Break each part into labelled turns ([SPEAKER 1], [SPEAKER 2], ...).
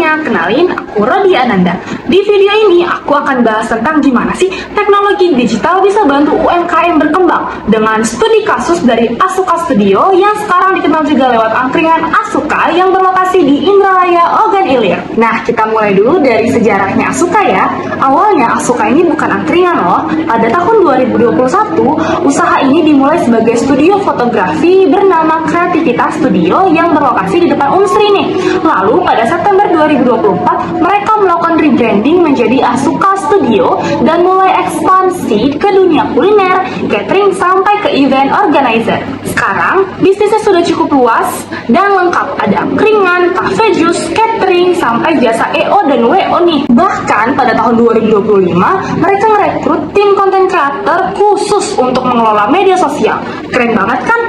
[SPEAKER 1] sebelumnya, kenalin aku Rodi Ananda. Di video ini aku akan bahas tentang gimana sih teknologi digital bisa bantu UMKM berkembang dengan studi kasus dari Asuka Studio yang sekarang dikenal juga lewat angkringan Asuka yang berlokasi di Indralaya, Ogan Ilir. Nah, kita mulai dulu dari sejarahnya Asuka ya. Awalnya Asuka ini bukan angkringan loh. Pada tahun 2021, usaha ini dimulai sebagai studio fotografi bernama Kreativitas Studio yang berlokasi di depan Unsri nih. Lalu pada September 2024, mereka melakukan rebranding menjadi Asuka Studio dan mulai ekspansi ke dunia kuliner, catering, sampai ke event organizer. Sekarang, bisnisnya sudah cukup luas dan lengkap. Ada angkringan, cafe juice, catering, sampai jasa EO dan WO nih. Bahkan pada tahun 2025, mereka merekrut tim konten kreator khusus untuk mengelola media sosial. Keren banget kan?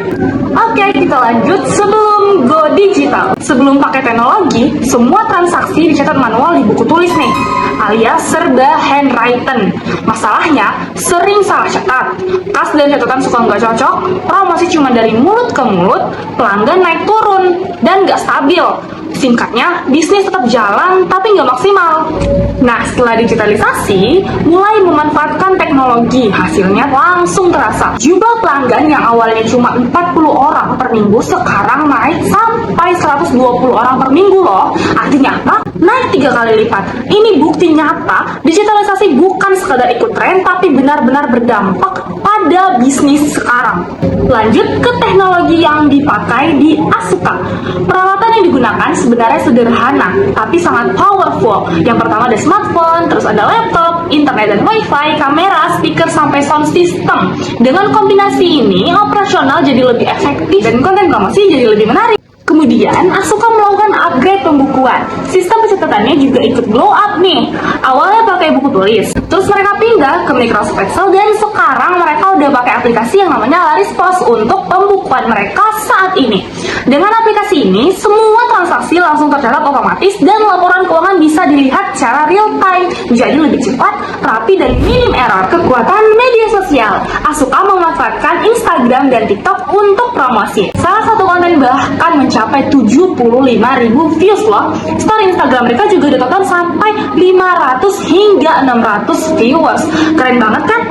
[SPEAKER 1] Oke, kita lanjut sebelum go digital. Sebelum pakai teknologi, semua transaksi dicatat manual di buku tulis nih, alias serba handwritten. Masalahnya, sering salah catat. Kas dan catatan suka nggak cocok, promosi cuma dari mulut ke mulut, pelanggan naik turun, dan nggak stabil. Singkatnya, bisnis tetap jalan tapi nggak maksimal. Nah, setelah digitalisasi, mulai memanfaatkan teknologi, hasilnya langsung terasa. Jumlah pelanggan yang awalnya cuma 40 orang per minggu sekarang naik sampai 120 orang per minggu loh. Artinya apa? Naik 3 kali lipat. Ini bukti nyata, digitalisasi bukan sekadar ikut tren, tapi benar-benar berdampak pada bisnis sekarang. Lanjut ke teknologi yang dipakai di Asuka. Peralatan yang digunakan sebenarnya sederhana, tapi sangat powerful. Yang pertama ada smartphone, terus ada laptop, internet dan wifi, kamera, speaker, sampai sound system. Dengan kombinasi ini, operasional jadi lebih efektif dan konten promosi jadi lebih menarik. Kemudian, Asuka melakukan upgrade pembukuan. Sistem pencatatannya juga ikut blow up nih. Awalnya pakai buku tulis, terus mereka pindah ke Microsoft Excel, dan sekarang mereka udah pakai aplikasi yang namanya Larispos untuk pembukuan mereka saat ini. Dengan aplikasi ini, semua transaksi langsung tercatat otomatis dan laporan keuangan bisa dilihat secara real time. Jadi lebih cepat, rapi, dan minim error. Kekuatan media sosial. Asuka memanfaatkan Instagram dan TikTok untuk promosi. Salah satu konten bahkan mencapai 75.000 views loh. Story Instagram mereka juga ditonton sampai 500 hingga 600 viewers. Keren banget kan?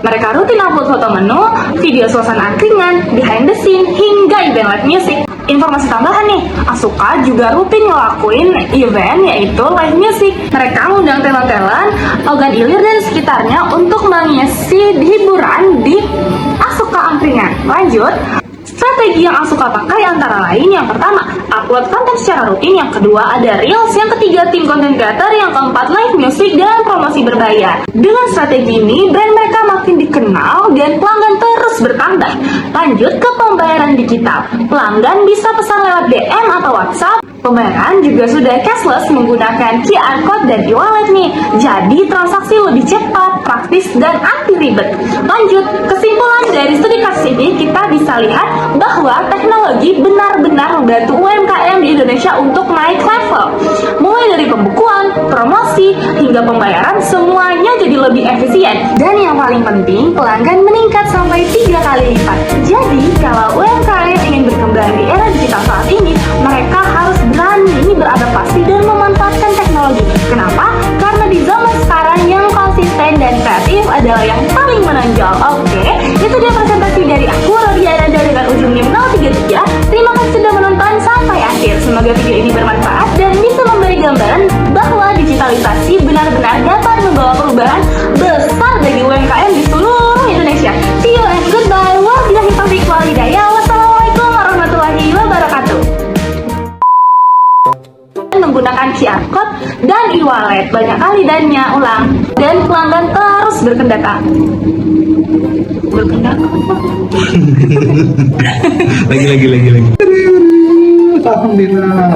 [SPEAKER 1] Mereka rutin upload foto menu, video suasana angkringan, behind the scene, hingga event live music. Informasi tambahan nih, Asuka juga rutin ngelakuin event yaitu live music. Mereka ngundang talent-talent Ogan Ilir dan sekitarnya untuk mengisi hiburan di Asuka Angkringan. Lanjut, strategi yang Asuka pakai antara lain yang pertama, upload konten secara rutin, yang kedua ada reels, yang ketiga tim konten creator, yang keempat live music dan promosi berbayar. Dengan strategi ini, brand mereka makin dikenal dan pelanggan terus bertambah. Lanjut ke pembayaran digital. Pelanggan bisa pesan lewat DM atau WhatsApp. Pembayaran juga sudah cashless menggunakan QR code dan e-wallet nih. Jadi transaksi lebih cepat, praktis, dan anti ribet. Lanjut, kesimpulan dari studi kasus ini kita bisa lihat bahwa teknologi benar-benar membantu UMKM di Indonesia untuk naik level. Mulai dari pembukuan, promosi, hingga pembayaran, semuanya jadi lebih efisien. Dan yang paling penting, pelanggan meningkat sampai 3 kali lipat. Jadi, kalau UMKM ingin berkembang di era digital saat ini, mereka harus berani beradaptasi dan memanfaatkan teknologi. Kenapa? Karena di zaman sekarang yang konsisten dan kreatif adalah yang paling menonjol. Oke, itu dia presentasi dari aku, Rodi Ananda, dengan ujung NIM 033. Terima kasih sudah menonton sampai akhir. Semoga video ini bermanfaat dan bisa memberi gambaran bahwa digitalisasi benar-benar dapat membawa perubahan besar bagi UMKM di seluruh Indonesia. See you and goodbye. Wabillahi taufiq wal hidayah. Wassalamualaikum warahmatullahi wabarakatuh. Menggunakan QR code dan e-wallet, banyak kali dannya, ulang, dan pelanggan terus berkendatang.
[SPEAKER 2] lagi. Alhamdulillah.